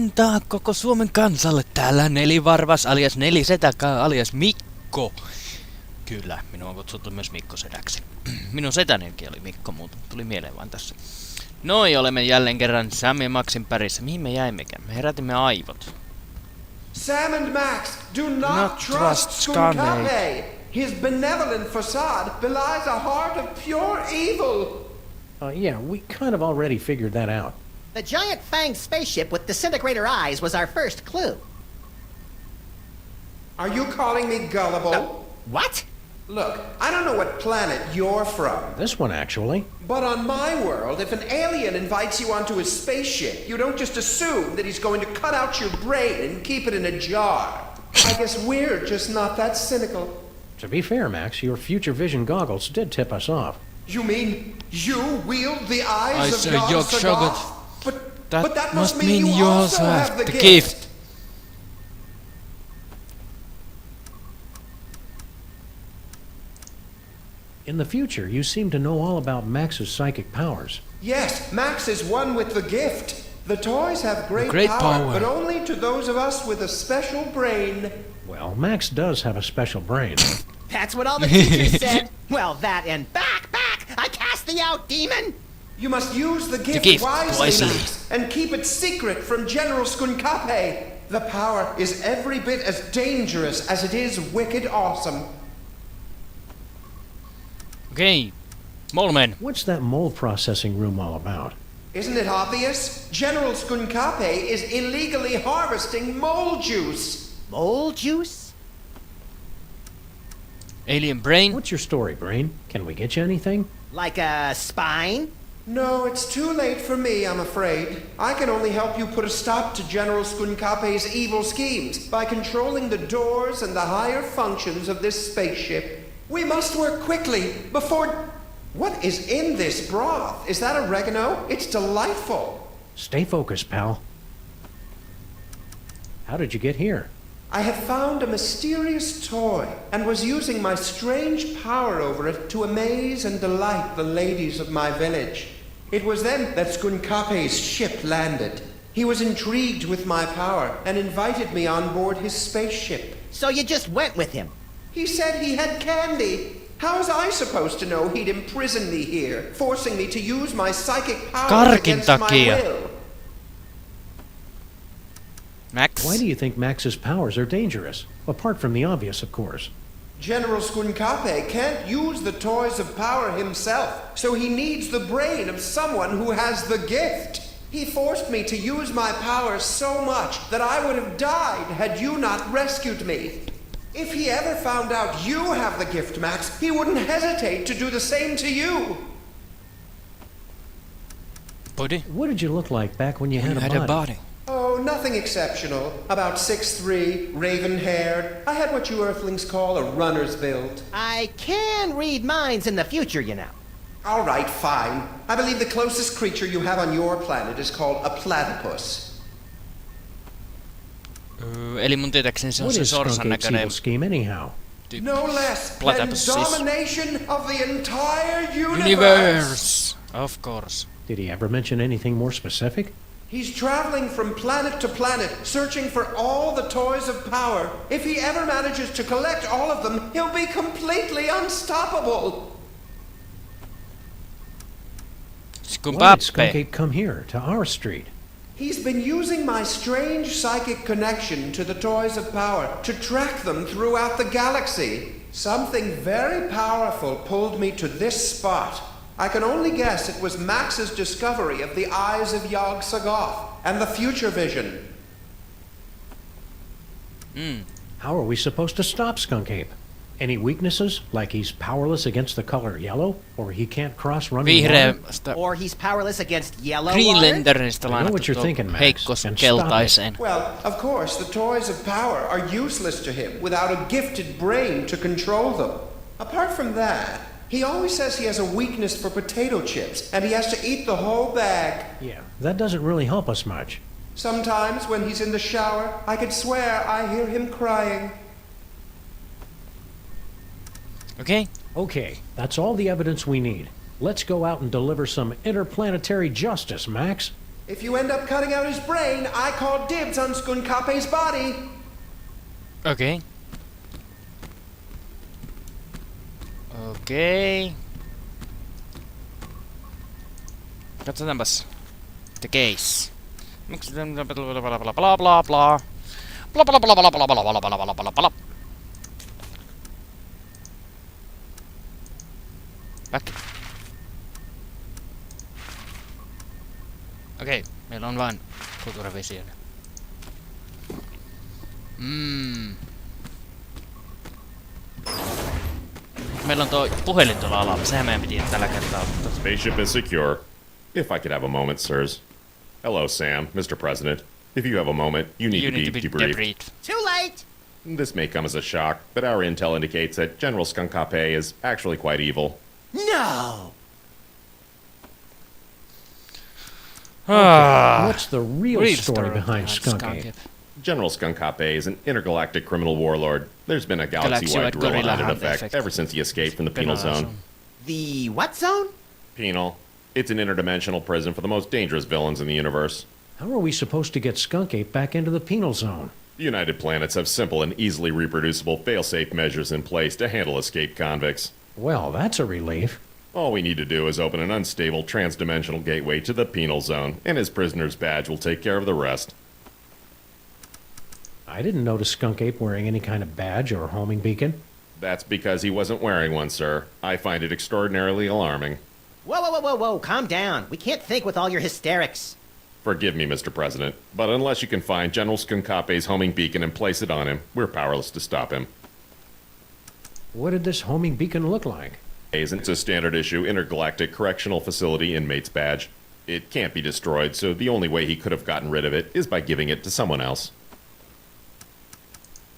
Huomenta koko Suomen kansalle. Täällä Nelivarvas alias Nelisetäkää alias Mikko. Kyllä, minua on kutsuttu myös Mikko sedäksi. Minun setänenkin oli Mikko, mutta tuli mieleen vain tässä. Noi, olemme jälleen kerran Sam ja Maxin pärissä. Mihin me jäimmekään? Me herätimme aivot. Sam and Max, do not trust Skunkape. His benevolent facade belies a heart of pure evil. Yeah, we kind of already figured that out. The giant fanged spaceship with disintegrator eyes was our first clue. Are you calling me gullible? What? Look, I don't know what planet you're from. This one, actually. But on my world, if an alien invites you onto his spaceship, you don't just assume that he's going to cut out your brain and keep it in a jar. I guess we're just not that cynical. To be fair, Max, your future vision goggles did tip us off. You mean you wield the eyes of Yog Yog-Sothoth? Sothoth. But that must mean you also have the gift. In the future, you seem to know all about Max's psychic powers. Yes, Max is one with the gift. The toys have great power, but only to those of us with a special brain. Well, Max does have a special brain. That's what all the teachers said. Well, that and back! I cast thee out, demon! You must use the gift wisely, Max, and keep it secret from General Skunkape. The power is every bit as dangerous as it is wicked awesome. Okay, Moleman. What's that mole processing room all about? Isn't it obvious? General Skunkape is illegally harvesting mole juice. Mole juice? Alien brain. What's your story, Brain? Can we get you anything? Like a spine? No, it's too late for me, I'm afraid. I can only help you put a stop to General Skunkape's evil schemes by controlling the doors and the higher functions of this spaceship. We must work quickly before... What is in this broth? Is that oregano? It's delightful. Stay focused, pal. How did you get here? I had found a mysterious toy and was using my strange power over it to amaze and delight the ladies of my village. It was then that Skunkape's ship landed. He was intrigued with my power and invited me on board his spaceship. So you just went with him? He said he had candy. How was I supposed to know he'd imprison me here, forcing me to use my psychic powers against my will? Max. Why do you think Max's powers are dangerous? Apart from the obvious, of course. General Skunkape can't use the toys of power himself, so he needs the brain of someone who has the gift. He forced me to use my powers so much that I would have died had you not rescued me. If he ever found out you have the gift, Max, he wouldn't hesitate to do the same to you. Buddy? What did you look like back when you had a body? Oh, nothing exceptional. About 6'3", raven-haired. I had what you Earthlings call a runner's build. I can read minds in the future, you know. All right, fine. I believe the closest creature you have on your planet is called a platypus. Eli mun tietääkseni se on se sorsan näköinen scheme anyhow? No less than domination of the entire universe. Of course. Did he ever mention anything more specific? He's traveling from planet to planet, searching for all the toys of power. If he ever manages to collect all of them, he'll be completely unstoppable. Why did Skunkape come here, to our street? He's been using my strange psychic connection to the toys of power to track them throughout the galaxy. Something very powerful pulled me to this spot. I can only guess it was Max's discovery of the eyes of Yog-Sothoth and the future vision. How are we supposed to stop Skunkape? Any weaknesses, like he's powerless against the color yellow, or he can't cross running water? Or he's powerless against yellow Greenlanderista I know what you're thinking, Max, heikkos and keltaiseen. Well, of course, the toys of power are useless to him without a gifted brain to control them. Apart from that, he always says he has a weakness for potato chips, and he has to eat the whole bag. Yeah, that doesn't really help us much. Sometimes, when he's in the shower, I could swear I hear him crying. Okay, that's all the evidence we need. Let's go out and deliver some interplanetary justice, Max. If you end up cutting out his brain, I call dibs on Skunkape's body. Okei. Okei. Katsotaanpas. The case. Miksi bla bla bla bla bla bla bla. Bla bla bla bla bla bla bla bla bla bla bla. Back. Okei, meillä on vain kulttuurivisio. Meillä on tuo puhelin tuolla alalla, sehän meidän piti tällä kertaa ottaa. Spaceship is secure. If I could have a moment, sirs. Hello, Sam, Mr. President. If you have a moment, you need to be debriefed. Too late! This may come as a shock, but our intel indicates that General Skunkape is actually quite evil. No! What's the real story behind Skunk Ape? General Skunkape is an intergalactic criminal warlord. There's been a galaxy-wide gorilla hunt effect ever since he escaped from the penal zone. The what zone? Penal. It's an interdimensional prison for the most dangerous villains in the universe. How are we supposed to get Skunk Ape back into the penal zone? The United Planets have simple and easily reproducible fail-safe measures in place to handle escaped convicts. Well, that's a relief. All we need to do is open an unstable trans-dimensional gateway to the penal zone, and his prisoner's badge will take care of the rest. I didn't notice Skunk Ape wearing any kind of badge or homing beacon. That's because he wasn't wearing one, sir. I find it extraordinarily alarming. Whoa, whoa, whoa, whoa, whoa, calm down. We can't think with all your hysterics. Forgive me, Mr. President, but unless you can find General Skunkape's homing beacon and place it on him, we're powerless to stop him. What did this homing beacon look like? It's a standard-issue intergalactic correctional facility inmate's badge. It can't be destroyed, so the only way he could have gotten rid of it is by giving it to someone else.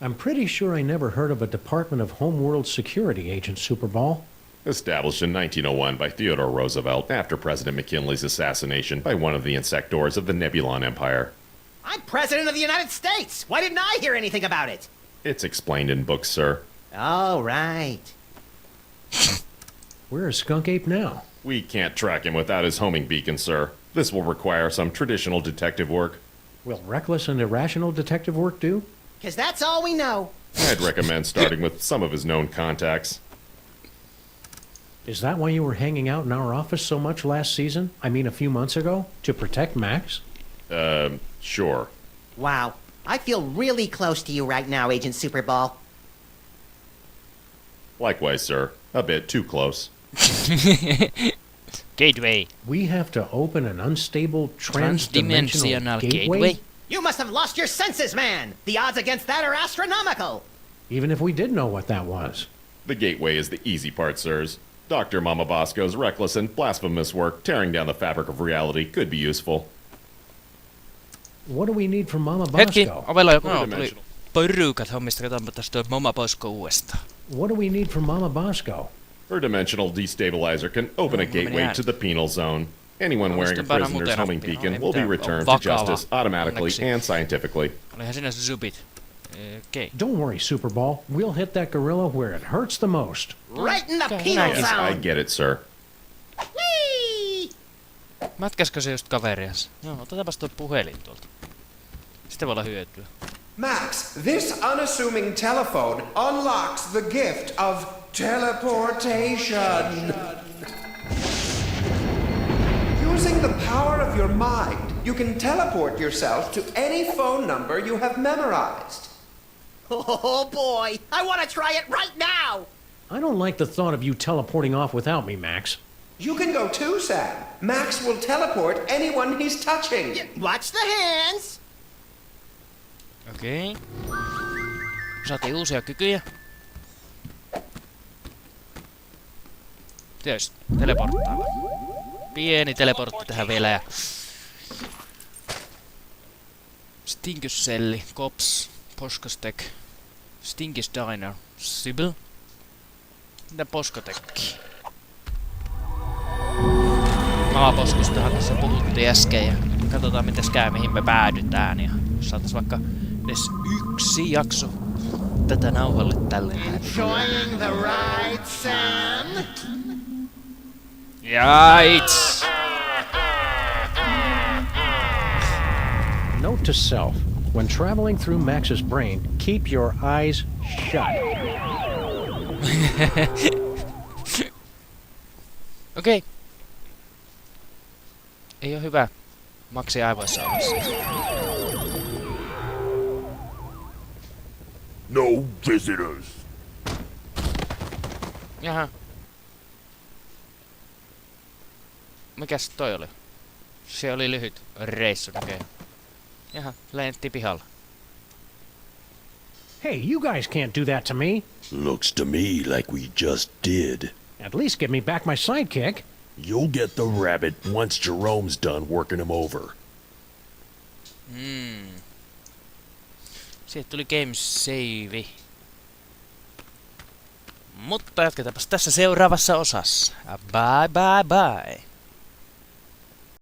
I'm pretty sure I never heard of a Department of Homeworld Security, Agent Superball. Established in 1901 by Theodore Roosevelt after President McKinley's assassination by one of the insectors of the Nebulon Empire. I'm President of the United States! Why didn't I hear anything about it? It's explained in books, sir. Oh, right. Where is Skunk Ape now? We can't track him without his homing beacon, sir. This will require some traditional detective work. Will reckless and irrational detective work do? 'Cause that's all we know. I'd recommend starting with some of his known contacts. Is that why you were hanging out in our office so much last season? I mean, a few months ago? To protect Max? Sure. Wow. I feel really close to you right now, Agent Superball. Likewise, sir. A bit too close. Gateway. We have to open an unstable trans-dimensional gateway? You must have lost your senses, man! The odds against that are astronomical! Even if we did know what that was. The gateway is the easy part, sirs. Dr. Mama Bosco's reckless and blasphemous work tearing down the fabric of reality could be useful. What do we need from Mama Hetki, Bosco? ovella joku tuli porukat hommista, katsotaanpa tästä tuo Mama Bosco uudestaan. What do we need from Mama Bosco? Her dimensional destabilizer can open a gateway to the penal zone. Anyone wearing a prisoner's homing beacon will be returned to justice automatically and scientifically. Olihan siinä zubit. Okei. Don't worry, Superball. We'll hit that gorilla where it hurts the most. Right in the penal Yes, I zone! get it, sir. Whee! Mätkäskö se just kaverias? Joo, otetaanpas tuo puhelin tuolta. Sitten voi olla hyötyä. Max, this unassuming telephone unlocks the gift of teleportation. Using the power of your mind, you can teleport yourself to any phone number you have memorized. Oh boy! I want to try it right now! I don't like the thought of you teleporting off without me, Max. You can go too, Sam. Max will teleport anyone he's touching. Watch the hands! Okei. Saatiin uusia kykyjä. Tietysti, teleporttaa. Pieni teleportti tähän vielä ja... Stinkysselli, Kops, Poskostek, Stinkis Diner, Sybil. Mitä Poskotekki? Maaposkostahan tässä puhuttiin äsken ja katsotaan mitäs käy, mihin me päädytään ja jos saatais vaikka edes yksi jakso tätä nauhalle tälleen. Enjoying the ride, Sam? Right! Note to self. When traveling through Max's brain, keep your eyes shut. Okei. Ei oo hyvä Maxin aivoissa olla siis. No visitors. Jaha. Mikäs toi oli? Se oli lyhyt reissu näköjään. Jaha, lentti pihalla. Hey, you guys can't do that to me. Looks to me like we just did. At least give me back my sidekick. You'll get the rabbit once Jerome's done working him over. Siitä tuli game save. Mutta jatketaanpas tässä seuraavassa osassa. Bye bye bye.